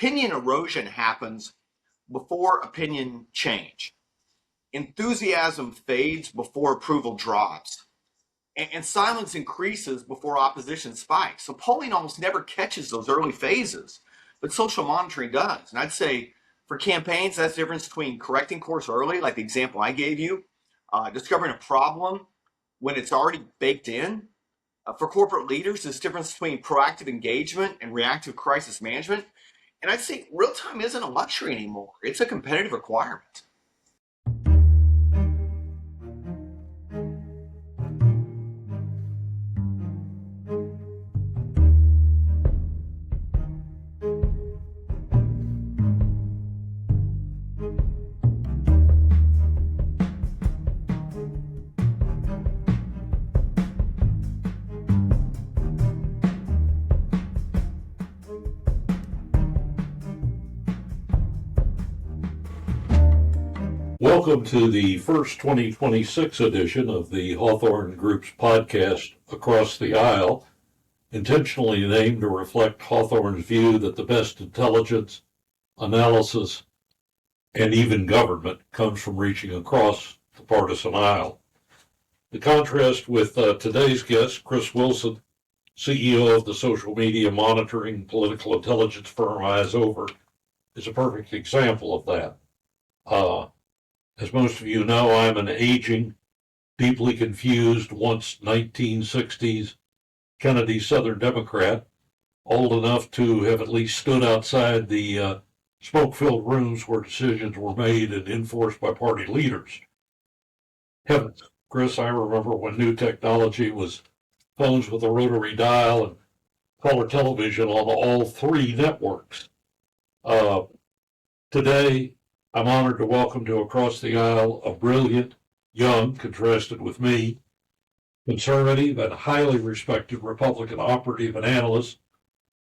opinion erosion happens before opinion change. Enthusiasm fades before approval drops. And silence increases before opposition spikes. So polling almost never catches those early phases, but social monitoring does. And I'd say for campaigns, that's the difference between correcting course early, like the example I gave you, discovering a problem when it's already baked in. For corporate leaders, this difference between proactive engagement and reactive crisis management. And I'd say real time isn't a luxury anymore. It's a competitive requirement. Welcome to the first 2026 edition of the Hawthorn Group's podcast, Across the Aisle, intentionally named to reflect Hawthorn's view that the best intelligence, analysis, and even government comes from reaching across the partisan aisle. The contrast with today's guest, Chris Wilson, CEO of the social media monitoring political intelligence firm EyesOver, is a perfect example of that. As most of you know, I'm an aging, deeply confused, once 1960s Kennedy Southern Democrat, old enough to have at least stood outside the smoke-filled rooms where decisions were made and enforced by party leaders. Heavens, Chris, I remember when new technology was phones with a rotary dial and color television on all three networks. Today, I'm honored to welcome to Across the Aisle a brilliant, young, contrasted with me, conservative and highly respected Republican operative and analyst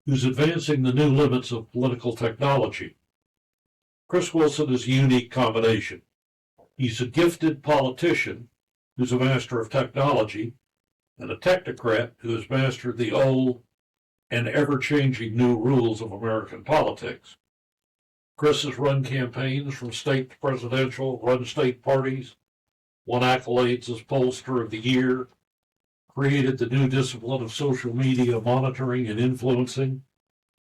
who's advancing the new limits of political technology. Chris Wilson is a unique combination. He's a gifted politician who's a master of technology and a technocrat who has mastered the old and ever-changing new rules of American politics. Chris has run campaigns from state to presidential, run state parties, won accolades as pollster of the year, created the new discipline of social media monitoring and influencing,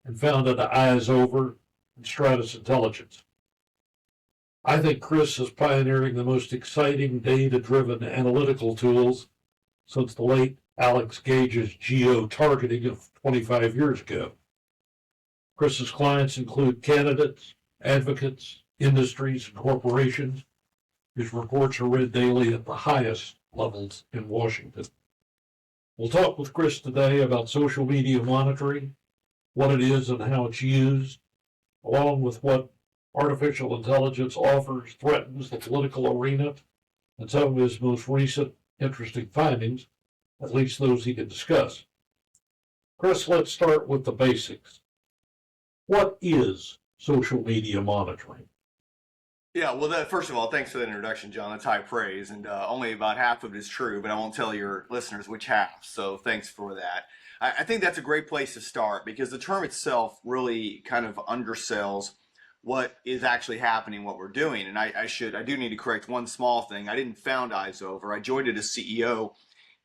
and founded EyesOver and Strategist Intelligence. I think Chris is pioneering the most exciting data-driven analytical tools since the late Alex Gage's geo-targeting of 25 years ago. Chris's clients include candidates, advocates, industries, and corporations. His reports are read daily at the highest levels in Washington. We'll talk with Chris today about social media monitoring, what it is and how it's used, along with what artificial intelligence offers, threatens the political arena, and some of his most recent interesting findings, at least those he can discuss. Chris, let's start with the basics. What is social media monitoring? Yeah, well, first of all, thanks for that introduction, John. That's high praise, and only about half of it is true, but I won't tell your listeners which half, so thanks for that. I think that's a great place to start because the term itself really kind of undersells what is actually happening, what we're doing, and I do need to correct one small thing. I didn't found EyesOver. I joined it as CEO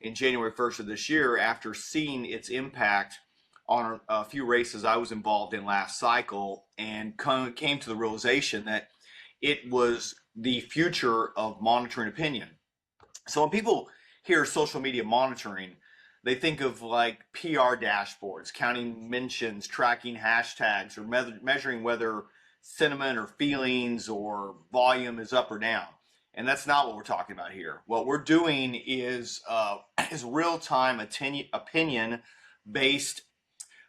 in January 1st of this year after seeing its impact on a few races I was involved in last cycle and came to the realization that it was the future of monitoring opinion. So when people hear social media monitoring, they think of like PR dashboards, counting mentions, tracking hashtags, or measuring whether sentiment or feelings or volume is up or down. And that's not what we're talking about here. What we're doing is real-time opinion-based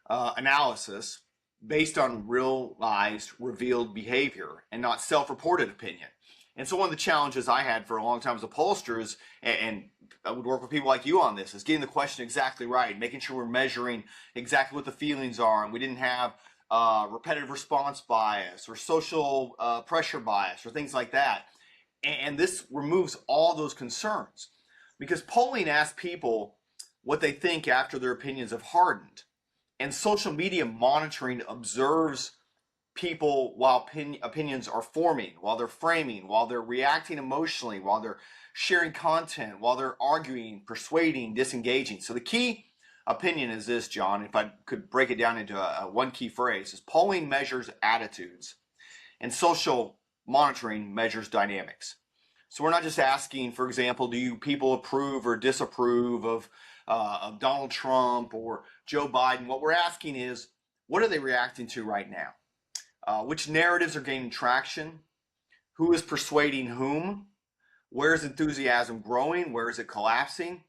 analysis based on realized, revealed behavior and not self-reported opinion. And so one of the challenges I had for a long time as a pollster is, and I would work with people like you on this, is getting the question exactly right, making sure we're measuring exactly what the feelings are, and we didn't have repetitive response bias or social pressure bias or things like that. And this removes all those concerns because polling asks people what they think after their opinions have hardened. And social media monitoring observes people while opinions are forming, while they're framing, while they're reacting emotionally, while they're sharing content, while they're arguing, persuading, disengaging. So the key opinion is this, John, if I could break it down into one key phrase, is polling measures attitudes and social monitoring measures dynamics. So we're not just asking, for example, do you people approve or disapprove of Donald Trump or Joe Biden? What we're asking is, what are they reacting to right now? Which narratives are gaining traction? Who is persuading whom? Where is enthusiasm growing? Where is it collapsing?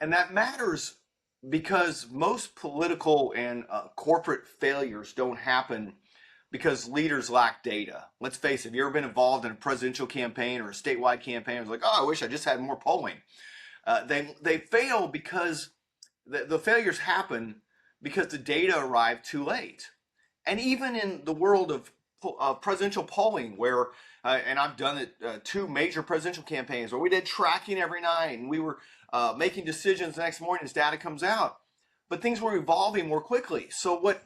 And that matters because most political and corporate failures don't happen because leaders lack data. Let's face it, have you ever been involved in a presidential campaign or a statewide campaign? It's like, oh, I wish I just had more polling. They fail because the failures happen because the data arrived too late. And even in the world of presidential polling, where, and I've done it, 2 major presidential campaigns where we did tracking every night and we were making decisions the next morning as data comes out, but things were evolving more quickly. So what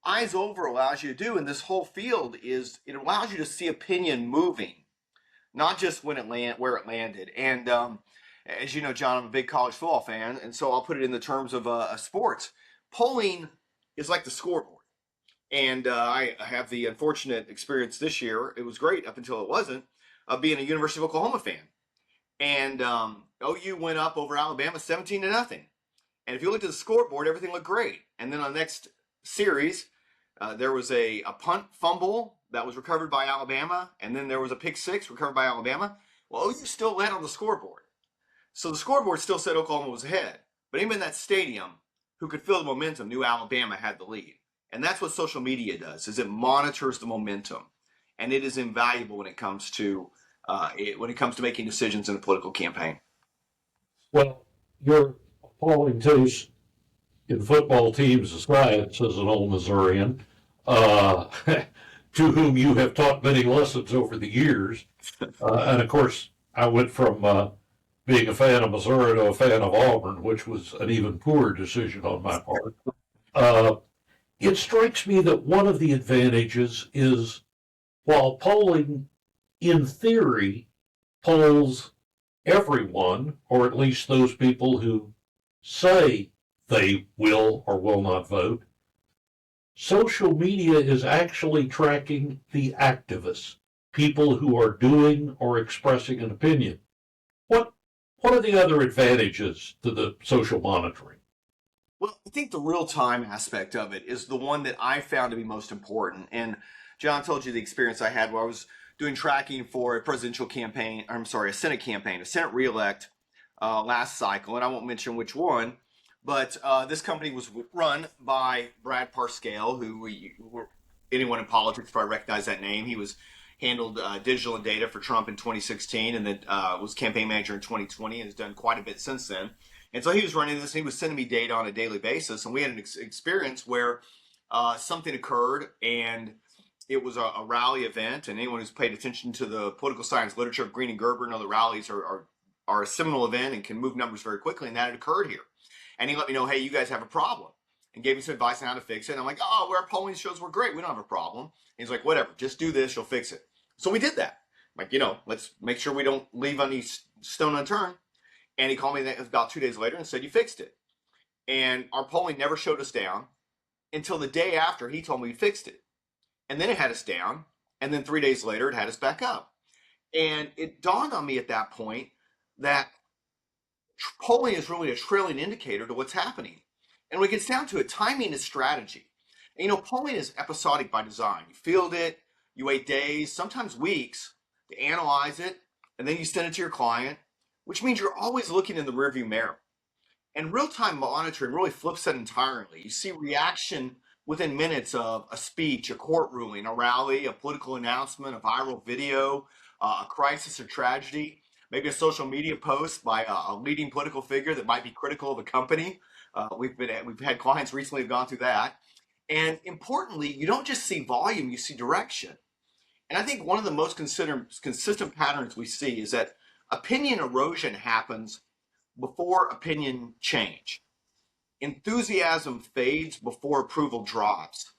EyesOver allows you to do in this whole field is it allows you to see opinion moving, not just when where it landed. And as you know, John, I'm a big college football fan, and so I'll put it in the terms of sports. Polling is like the scoreboard. And I have the unfortunate experience this year. It was great up until it wasn't, being a University of Oklahoma fan. And OU went up over Alabama 17-0. And if you looked at the scoreboard, everything looked great. And then on the next series, there was a punt fumble that was recovered by Alabama, and then there was a pick six recovered by Alabama. Well, OU still led on the scoreboard. So the scoreboard still said Oklahoma was ahead. But even in that stadium, who could feel the momentum knew Alabama had the lead. And that's what social media does, is it monitors the momentum. And it is invaluable when it comes to making decisions in a political campaign. Well, your appalling taste in football teams is science, as an old Missourian, to whom you have taught many lessons over the years. And of course, I went from being a fan of Missouri to a fan of Auburn, which was an even poorer decision on my part. It strikes me that one of the advantages is, while polling, in theory, polls everyone, or at least those people who say they will or will not vote, social media is actually tracking the activists, people who are doing or expressing an opinion. What are the other advantages to the social monitoring? Well, I think the real-time aspect of it is the one that I found to be most important. And John told you the experience I had where I was doing tracking for a presidential campaign, a Senate campaign, a Senate reelect last cycle, and I won't mention which one, but this company was run by Brad Parscale, who anyone in politics probably recognize that name. He handled digital and data for Trump in 2016, and then was campaign manager in 2020, and has done quite a bit since then. And so he was running this, and he was sending me data on a daily basis, and we had an experience where something occurred, and it was a rally event, and anyone who's paid attention to the political science literature of Green and Gerber know that rallies are a seminal event and can move numbers very quickly, and that had occurred here. And he let me know, hey, you guys have a problem, and gave me some advice on how to fix it. And I'm like, oh, our polling shows we're great. We don't have a problem. And he's like, whatever, just do this, you'll fix it. So we did that. I'm like, let's make sure we don't leave any stone unturned. And he called me about 2 days later and said, you fixed it. And our polling never showed us down until the day after he told me we fixed it. And then it had us down. And then 3 days later, it had us back up. And it dawned on me at that point that polling is really a trailing indicator to what's happening. And when it gets down to it, timing is strategy. And polling is episodic by design. You field it, you wait days, sometimes weeks to analyze it, and then you send it to your client, which means you're always looking in the rearview mirror. And real-time monitoring really flips that entirely. You see reaction within minutes of a speech, a court ruling, a rally, a political announcement, a viral video, a crisis or tragedy, maybe a social media post by a leading political figure that might be critical of a company. We've had clients recently who've gone through that. And importantly, you don't just see volume, you see direction. And I think one of the most consistent patterns we see is that opinion erosion happens before opinion change. Enthusiasm fades before approval drops.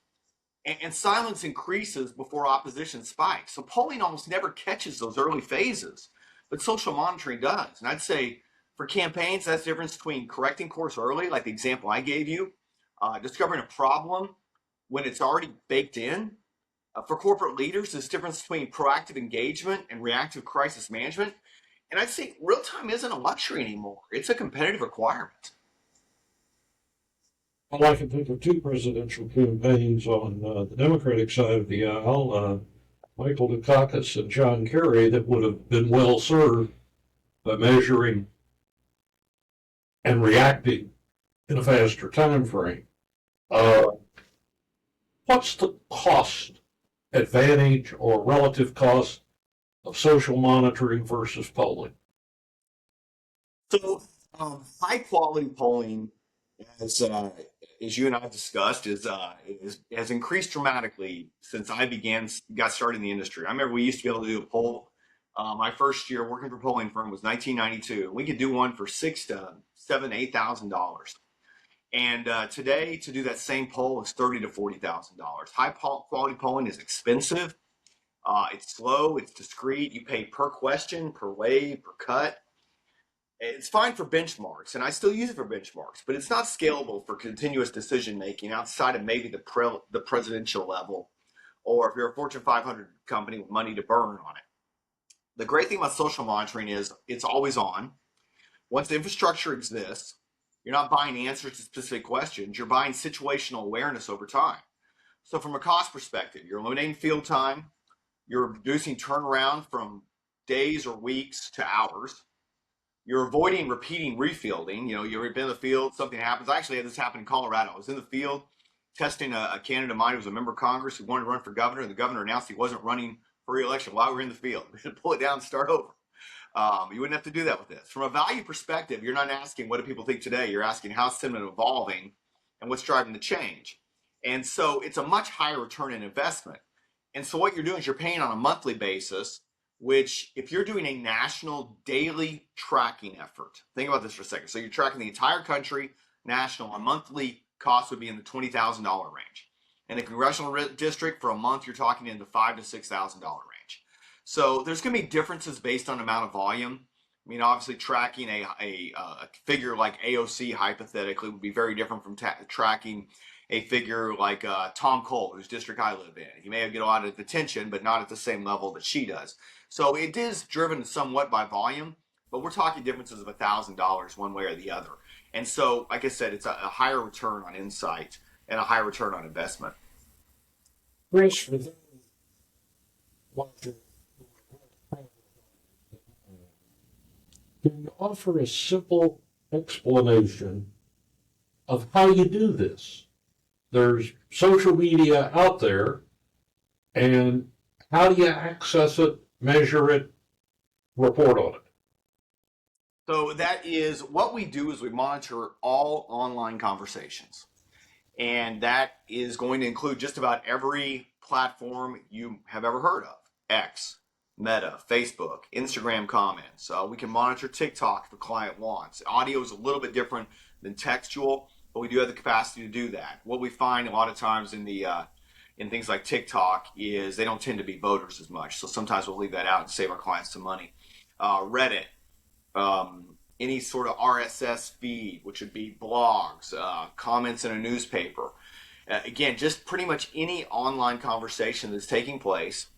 and silence increases before opposition spikes. So polling almost never catches those early phases, but social monitoring does. And I'd say for campaigns, that's the difference between correcting course early, like the example I gave you, discovering a problem when it's already baked in. For corporate leaders, there's a difference between proactive engagement and reactive crisis management. And I'd say real time isn't a luxury anymore. It's a competitive requirement. Well, I can think of two presidential campaigns on the Democratic side of the aisle, Michael Dukakis and John Kerry, that would have been well served by measuring and reacting in a faster time frame. What's the cost advantage or relative cost of social monitoring versus polling? So, high quality polling, as you and I have discussed, has increased dramatically since I got started in the industry. I remember we used to be able to do a poll. My first year working for a polling firm was 1992. We could do one for $6,000 to $7,000, $8,000. And today, to do that same poll is $30,000 to $40,000. High quality polling is expensive. It's slow. It's discreet. You pay per question, per wave, per cut. It's fine for benchmarks, and I still use it for benchmarks, but it's not scalable for continuous decision making outside of maybe the presidential level, or if you're a Fortune 500 company with money to burn on it. The great thing about social monitoring is it's always on. Once the infrastructure exists, you're not buying answers to specific questions, you're buying situational awareness over time. So from a cost perspective, you're eliminating field time, you're reducing turnaround from days or weeks to hours. You're avoiding repeating refielding. You've been in the field, something happens. I actually had this happen in Colorado. I was in the field testing a candidate of mine who was a member of Congress who wanted to run for governor, and the governor announced he wasn't running for re-election while we were in the field. We should pull it down and start over. You wouldn't have to do that with this. From a value perspective, you're not asking what do people think today. You're asking how's sentiment evolving and what's driving the change. And so it's a much higher return in investment. And so what you're doing is you're paying on a monthly basis, which if you're doing a national daily tracking effort, think about this for a second. So you're tracking the entire country, national, a monthly cost would be in the $20,000 range. In a congressional district for a month, you're talking in the $5,000 to $6,000 range. So there's going to be differences based on amount of volume. I mean, obviously tracking a figure like AOC hypothetically would be very different from tracking a figure like Tom Cole, whose district I live in. He may get a lot of attention, but not at the same level that she does. So it is driven somewhat by volume, but we're talking differences of $1,000 one way or the other. And so, like I said, it's a higher return on insight and a higher return on investment. Chris, for those watching, can you offer a simple explanation of how you do this? There's social media out there, and how do you access it, measure it, report on it? So that is what we do is we monitor all online conversations. And that is going to include just about every platform you have ever heard of. X, Meta, Facebook, Instagram comments. We can monitor TikTok if a client wants. Audio is a little bit different than textual, but we do have the capacity to do that. What we find a lot of times in things like TikTok is they don't tend to be voters as much. So sometimes we'll leave that out and save our clients some money. Reddit, any sort of RSS feed, which would be blogs, comments in a newspaper. Again, just pretty much any online conversation that's taking place,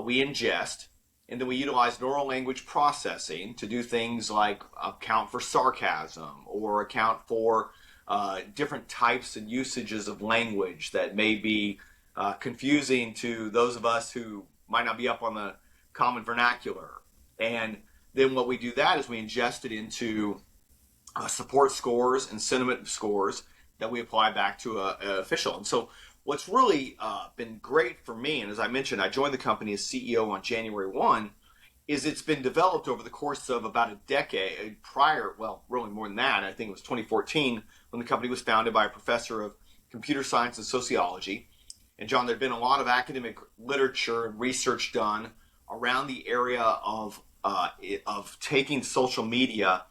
we ingest, and then we utilize neural language processing to do things like account for sarcasm or account for different types and usages of language that may be confusing to those of us who might not be up on the common vernacular. And then what we do that is we ingest it into support scores and sentiment scores that we apply back to an official. And so what's really been great for me, and as I mentioned, I joined the company as CEO on January 1, is it's been developed over the course of about a decade prior, well, really more than that. I think it was 2014 when the company was founded by a professor of computer science and sociology. And John, there'd been a lot of academic literature and research done around the area of taking social media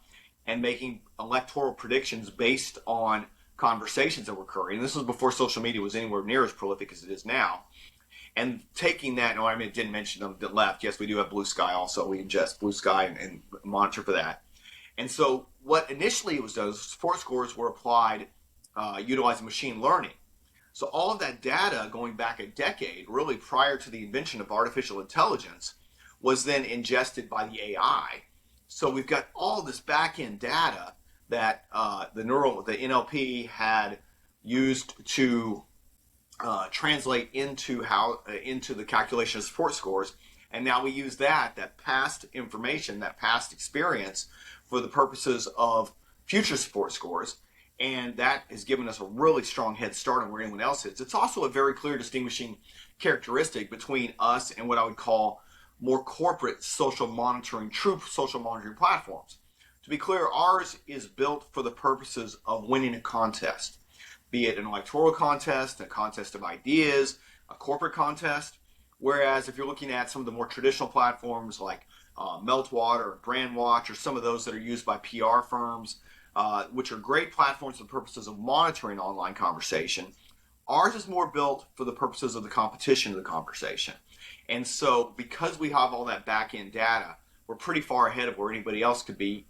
and making electoral predictions based on conversations that were occurring. And this was before social media was anywhere near as prolific as it is now. And taking that, no, I mean, didn't mention them that left. Yes, we do have Blue Sky also. We ingest Blue Sky and monitor for that. And so what initially was done is support scores were applied utilizing machine learning. So all of that data going back a decade, really prior to the invention of artificial intelligence, was then ingested by the AI. So we've got all this back-end data that the NLP had used to translate into the calculation of support scores, and now we use that past information, that past experience, for the purposes of future support scores, and that has given us a really strong head start on where anyone else is. It's also a very clear distinguishing characteristic between us and what I would call more corporate social monitoring, true social monitoring platforms. To be clear, ours is built for the purposes of winning a contest, be it an electoral contest, a contest of ideas, a corporate contest. Whereas if you're looking at some of the more traditional platforms like Meltwater or Brandwatch or some of those that are used by PR firms, which are great platforms for the purposes of monitoring online conversation, ours is more built for the purposes of the competition of the conversation. And so because we have all that back-end data, we're pretty far ahead of where anybody else could be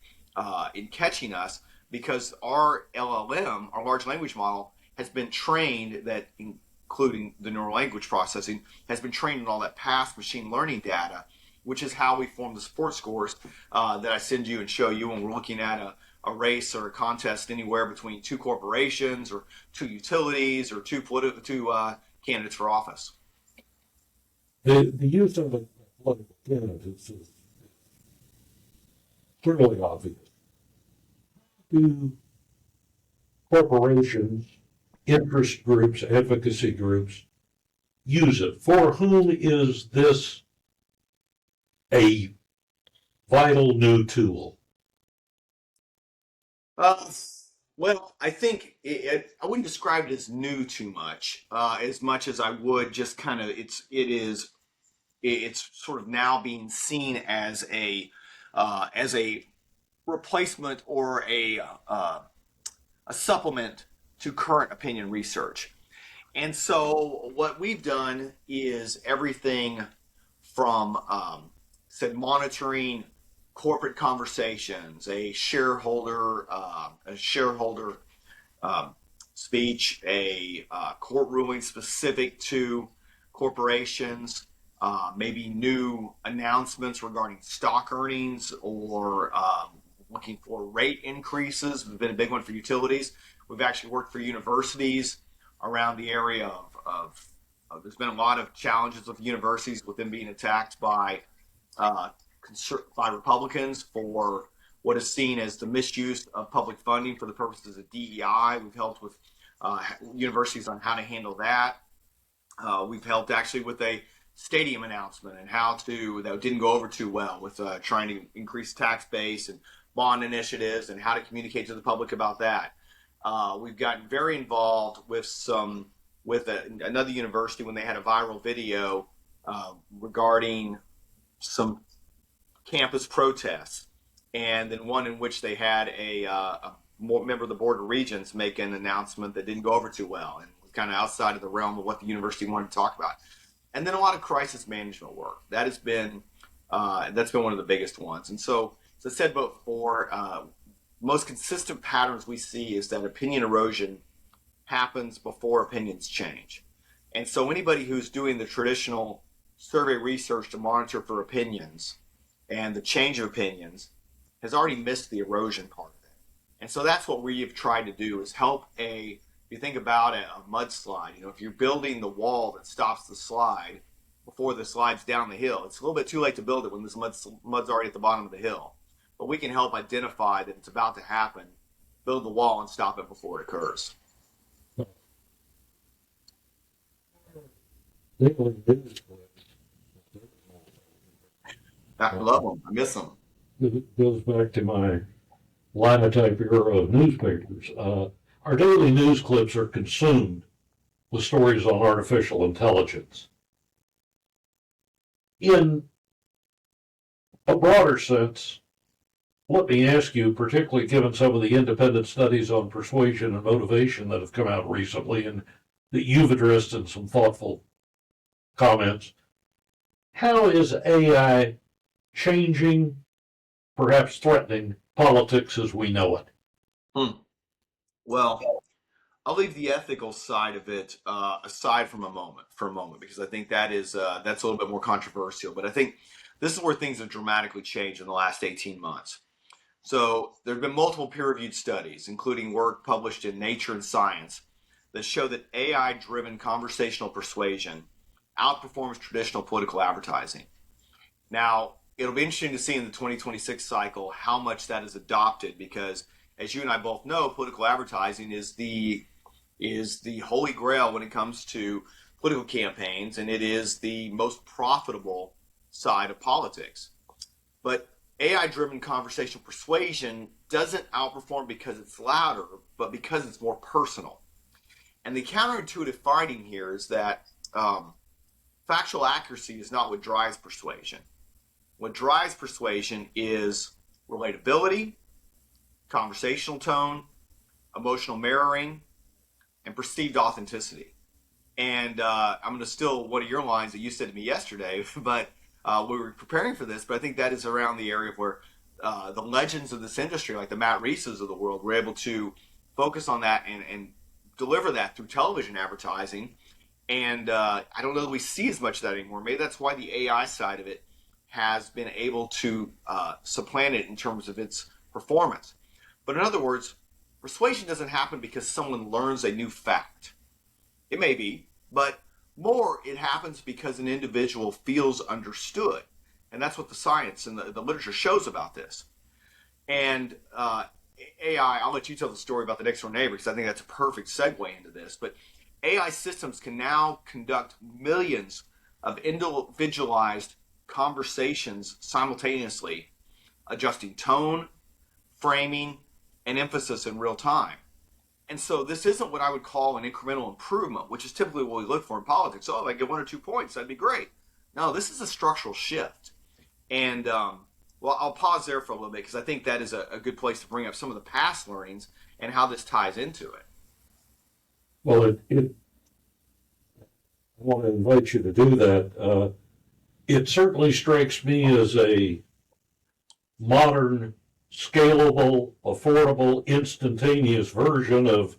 in catching us, because our LLM, our large language model, has been trained, that including the neural language processing, has been trained on all that past machine learning data, which is how we form the support scores that I send you and show you when we're looking at a race or a contest anywhere between two corporations or two utilities or two candidates for office. The use of a political candidates is fairly obvious. Do corporations, interest groups, advocacy groups use it? For whom is this a vital new tool? Well, I think I wouldn't describe it as new too much, as much as I would just kind of it's sort of now being seen as a replacement or a supplement to current opinion research. And so what we've done is everything from monitoring corporate conversations, a shareholder speech, a court ruling specific to corporations, maybe new announcements regarding stock earnings, or looking for rate increases. Has been a big one for utilities. We've actually worked for universities around the area of there's been a lot of challenges with universities, with them being attacked by Republicans for what is seen as the misuse of public funding for the purposes of DEI. We've helped with universities on how to handle that. We've helped actually with a stadium announcement and that didn't go over too well, with trying to increase tax base and bond initiatives and how to communicate to the public about that. We've gotten very involved with another university when they had a viral video regarding some campus protests, and then one in which they had a member of the Board of Regents make an announcement that didn't go over too well and was kind of outside of the realm of what the university wanted to talk about. And then a lot of crisis management work. That's been one of the biggest ones. And so, as I said before, most consistent patterns we see is that opinion erosion happens before opinions change. And so anybody who's doing the traditional survey research to monitor for opinions and the change of opinions has already missed the erosion part of it. And so that's what we have tried to do, is help if you think about a mudslide, if you're building the wall that stops the slide before the slide's down the hill, it's a little bit too late to build it when this mud's already at the bottom of the hill. But we can help identify that it's about to happen, build the wall, and stop it before it occurs. I love them. I miss them. It goes back to my linotype era of newspapers. Our daily news clips are consumed with stories on artificial intelligence. In a broader sense, let me ask you, particularly given some of the independent studies on persuasion and motivation that have come out recently and that you've addressed in some thoughtful comments, how is AI changing, perhaps threatening, politics as we know it? Well, I'll leave the ethical side of it aside for a moment, because I think that's a little bit more controversial. But I think this is where things have dramatically changed in the last 18 months. So there have been multiple peer-reviewed studies, including work published in Nature and Science, that show that AI-driven conversational persuasion outperforms traditional political advertising. Now, it'll be interesting to see in the 2026 cycle how much that is adopted, because as you and I both know, political advertising is the holy grail when it comes to political campaigns, and it is the most profitable side of politics. But AI-driven conversational persuasion doesn't outperform because it's louder, but because it's more personal. And the counterintuitive finding here is that factual accuracy is not what drives persuasion. What drives persuasion is relatability, conversational tone, emotional mirroring, and perceived authenticity. And I'm going to steal one of your lines that you said to me yesterday, but we were preparing for this, but I think that is around the area where the legends of this industry, like the Matt Reeses of the world, were able to focus on that and deliver that through television advertising. And I don't know that we see as much of that anymore. Maybe that's why the AI side of it has been able to supplant it in terms of its performance. But in other words, persuasion doesn't happen because someone learns a new fact. It may be, but more it happens because an individual feels understood. And that's what the science and the literature shows about this. And AI, I'll let you tell the story about the next door neighbor, because I think that's a perfect segue into this. But AI systems can now conduct millions of individualized conversations simultaneously, adjusting tone, framing, and emphasis in real time. And so this isn't what I would call an incremental improvement, which is typically what we look for in politics. Oh, if I get 1 or 2 points, that'd be great. No, this is a structural shift. And well, I'll pause there for a little bit, because I think that is a good place to bring up some of the past learnings and how this ties into it. Well, I want to invite you to do that. It certainly strikes me as a modern, scalable, affordable, instantaneous version of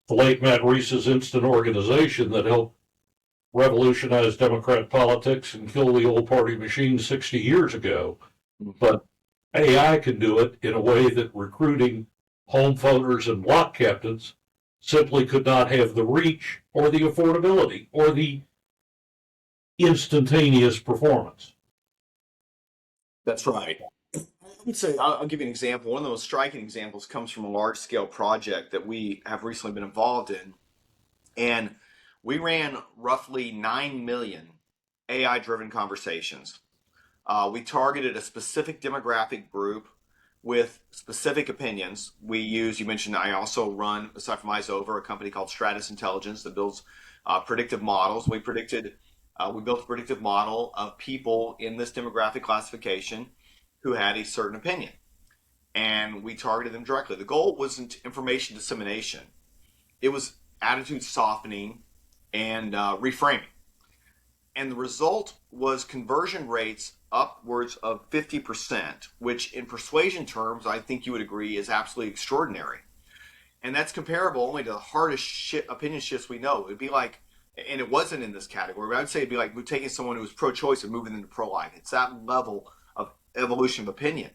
the late Matt Reese's instant organization that helped revolutionize Democrat politics and kill the old party machine 60 years ago. But AI can do it in a way that recruiting home voters and block captains simply could not have the reach or the affordability or the instantaneous performance. That's right. I would say, I'll give you an example. One of the most striking examples comes from a large scale project that we have recently been involved in. And we ran roughly 9 million AI driven conversations. We targeted a specific demographic group with specific opinions. You mentioned, I also run, aside from EyesOver, a company called Strategist Intelligence that builds predictive models. We built a predictive model of people in this demographic classification who had a certain opinion. And we targeted them directly. The goal wasn't information dissemination. It was attitude softening and reframing. And the result was conversion rates upwards of 50%, which in persuasion terms, I think you would agree, is absolutely extraordinary. And that's comparable only to the hardest opinion shifts we know. It'd be like, and it wasn't in this category, but I would say it'd be like taking someone who was pro-choice and moving them to pro-life. It's that level of evolution of opinion.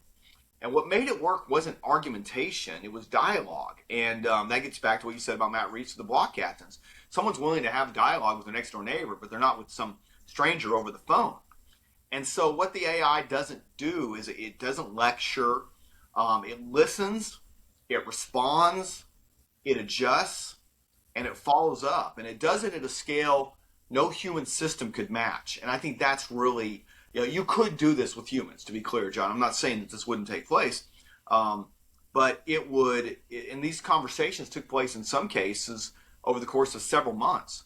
And what made it work wasn't argumentation, it was dialogue. And that gets back to what you said about Matt Reeves, the block captains. Someone's willing to have dialogue with their next door neighbor, but they're not with some stranger over the phone. And so what the AI doesn't do is it doesn't lecture, it listens, it responds, it adjusts, and it follows up. And it does it at a scale no human system could match. And I think that's really, you could do this with humans, to be clear, John. I'm not saying that this wouldn't take place, but it would, and these conversations took place in some cases over the course of several months.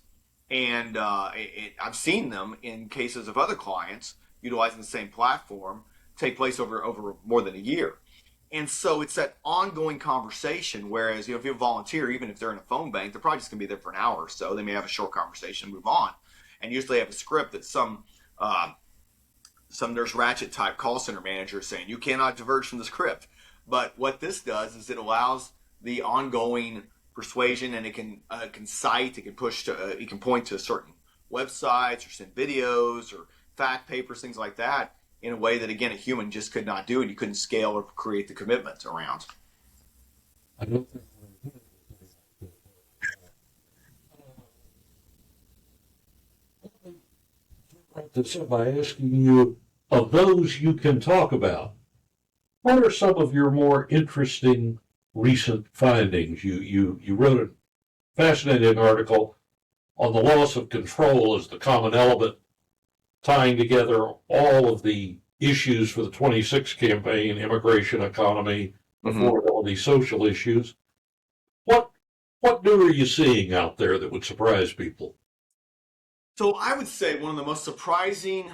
And I've seen them in cases of other clients utilizing the same platform take place over more than a year. And so it's that ongoing conversation. Whereas, if you volunteer, even if they're in a phone bank, they're probably just going to be there for an hour or so. They may have a short conversation and move on. And usually have a script that some Nurse Ratchet type call center manager is saying, you cannot diverge from the script. But what this does is it allows the ongoing persuasion, and it can cite, it can push to, it can point to certain websites or send videos or fact papers, things like that, in a way that, again, a human just could not do, and you couldn't scale or create the commitment around. I don't think this up by asking you, of those you can talk about, what are some of your more interesting recent findings? You wrote a fascinating article on the loss of control as the common element, tying together all of the issues for the 26 campaign: immigration, economy, affordability, social issues. What new are you seeing out there that would surprise people? So I would say one of the most surprising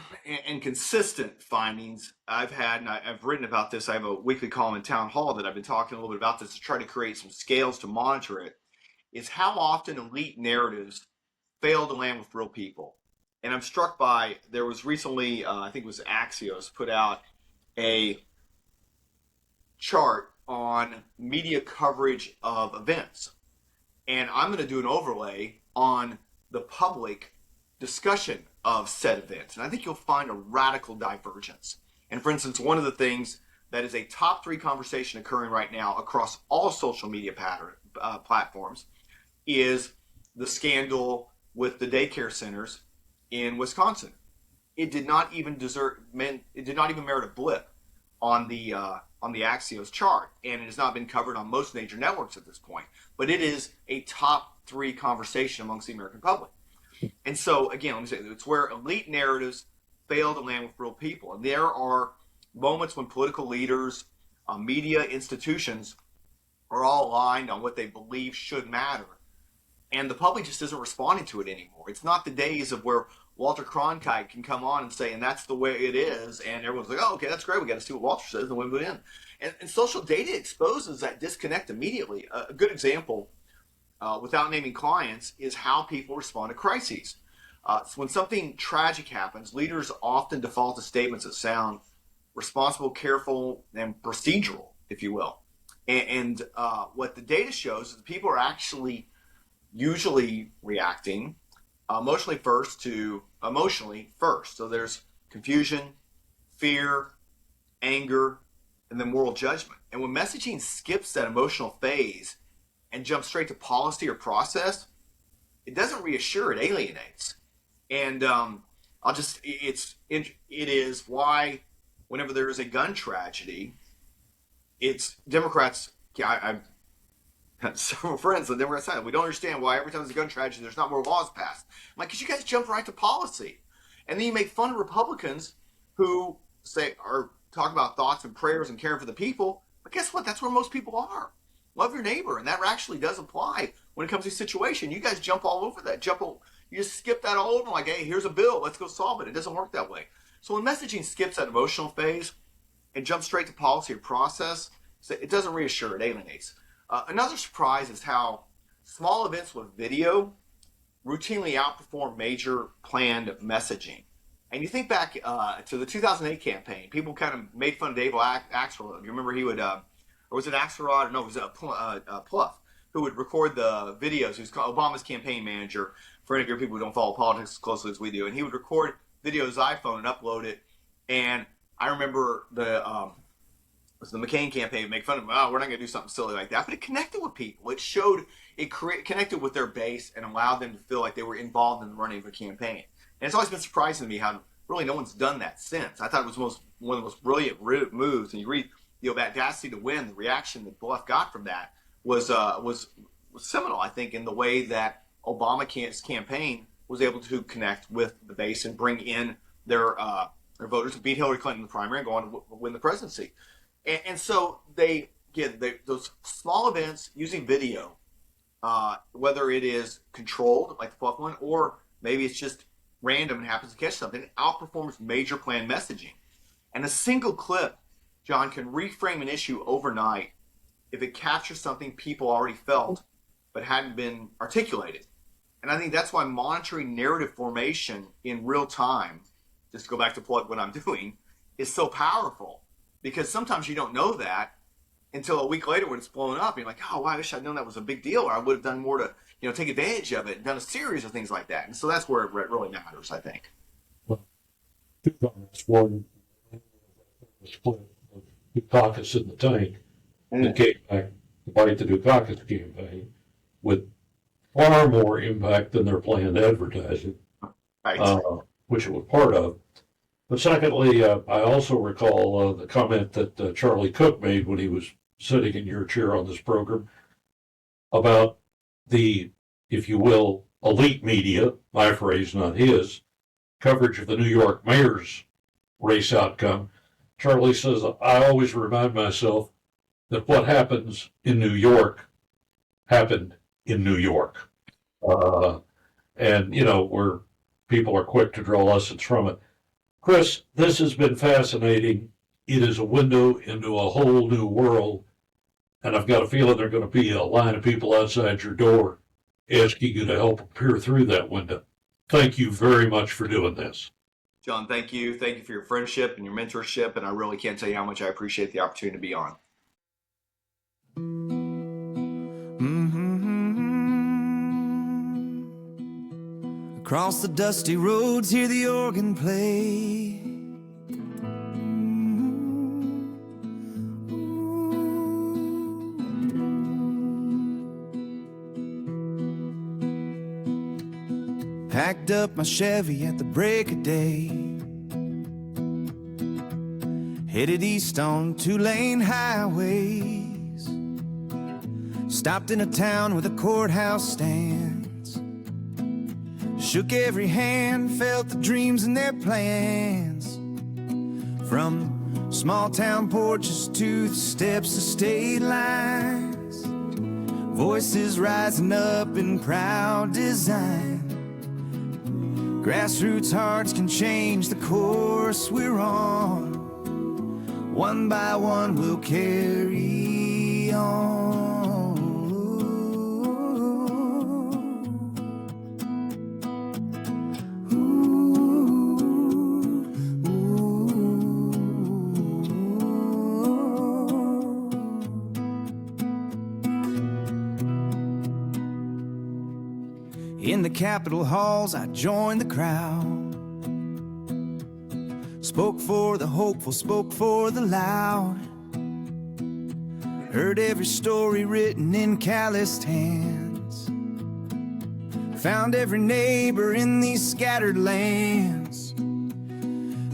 and consistent findings I've had, and I've written about this. I have a weekly column in Town Hall that I've been talking a little bit about this to try to create some scales to monitor it, is how often elite narratives fail to land with real people. And I'm struck by, there was recently, I think it was Axios, put out a chart on media coverage of events. And I'm going to do an overlay on the public discussion of said events. And I think you'll find a radical divergence. And for instance, one of the things that is a top 3 conversation occurring right now across all social media platforms is the scandal with the daycare centers in Wisconsin. It did not even merit a blip on the Axios chart, and it has not been covered on most major networks at this point. But it is a top 3 conversation amongst the American public. And so, again, let me say, it's where elite narratives fail to land with real people. And there are moments when political leaders, media institutions are all aligned on what they believe should matter. And the public just isn't responding to it anymore. It's not the days of where Walter Cronkite can come on and say, and that's the way it is. And everyone's like, oh, okay, that's great. We got to see what Walter says, and we move in. And social data exposes that disconnect immediately. A good example, without naming clients, is how people respond to crises. So when something tragic happens, leaders often default to statements that sound responsible, careful, and procedural, if you will. And what the data shows is that people are actually usually reacting emotionally first. So there's confusion, fear, anger, and then moral judgment. And when messaging skips that emotional phase and jumps straight to policy or process, it doesn't reassure, it alienates. And it is why whenever there is a gun tragedy, it's Democrats. I've had several friends on Democrat side. We don't understand why every time there's a gun tragedy, there's not more laws passed. I'm like, because you guys jump right to policy, and then you make fun of Republicans who talk about thoughts and prayers and caring for the people. But guess what? That's where most people are. Love your neighbor, and that actually does apply when it comes to a situation. You guys jump all over that. You just skip that all over, like, hey, here's a bill, let's go solve it. It doesn't work that way. So when messaging skips that emotional phase and jumps straight to policy or process, it doesn't reassure, it alienates. Another surprise is how small events with video routinely outperform major planned messaging. And you think back to the 2008 campaign, people kind of made fun of Dave Axelrod. You remember he would, or was it Axelrod? No, it was Pluff, who would record the videos. He was Obama's campaign manager, for any of your people who don't follow politics as closely as we do. And he would record videos iPhone and upload it. And I remember the McCain campaign would make fun of him. Oh, we're not going to do something silly like that. But it connected with people. It connected with their base and allowed them to feel like they were involved in the running of a campaign. And it's always been surprising to me how really no one's done that since. I thought it was one of the most brilliant moves. And you read the audacity to win, the reaction that Bluff got from that was seminal, I think, in the way that Obama's campaign was able to connect with the base and bring in their voters to beat Hillary Clinton in the primary and go on to win the presidency. And so those small events using video, whether it is controlled like the Pluff one, or maybe it's just random and happens to catch something, it outperforms major planned messaging. And a single clip, John, can reframe an issue overnight if it captures something people already felt but hadn't been articulated. And I think that's why monitoring narrative formation in real time, just to go back to plug what I'm doing, is so powerful. Because sometimes you don't know that until a week later when it's blown up. And you're like, oh, wow, I wish I'd known that was a big deal, or I would have done more to, take advantage of it and done a series of things like that. And so that's where it really matters, I think. Well, two comments. One, the split of Dukakis in the tank that came back to fight the Dukakis campaign with far more impact than their planned advertising, Right. which it was part of. But secondly, I also recall the comment that Charlie Cook made when he was sitting in your chair on this program about the, if you will, elite media, my phrase, not his, coverage of the New York mayor's race outcome. Charlie says, I always remind myself that what happens in New York happened in New York. And, where people are quick to draw lessons from it. Chris, this has been fascinating. It is a window into a whole new world. And I've got a feeling there are going to be a line of people outside your door asking you to help peer through that window. Thank you very much for doing this. John, thank you. Thank you for your friendship and your mentorship. And I really can't tell you how much I appreciate the opportunity to be on. Across the dusty roads, hear the organ play. Packed up my Chevy at the break of day, headed east on two-lane highways. Stopped in a town where the courthouse stands. Shook every hand, felt the dreams and their plans. From small town porches to the steps of state lines, voices rising up in proud design. Grassroots hearts can change the course we're on. One by one we'll carry on. In the Capitol halls, I joined the crowd. Spoke for the hopeful, spoke for the loud. Heard every story written in calloused hands. Found every neighbor in these scattered lands.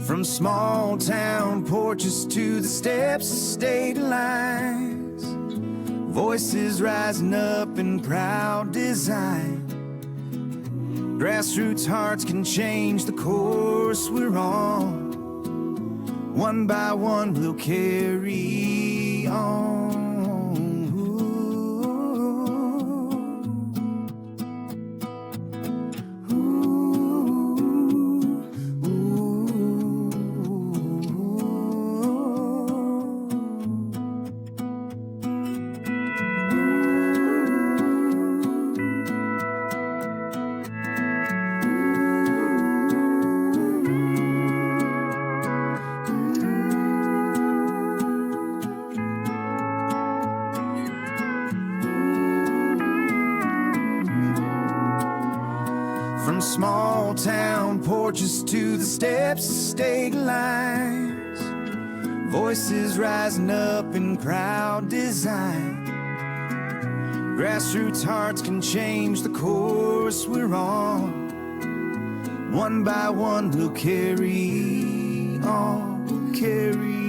From small town porches to the steps of state lines, voices rising up in proud design. Grassroots hearts can change the course we're on. One by one we'll carry on. From small town porches to the steps of state lines, voices rising up in proud design. Grassroots hearts can change the course we're on. One by one we'll carry on, carry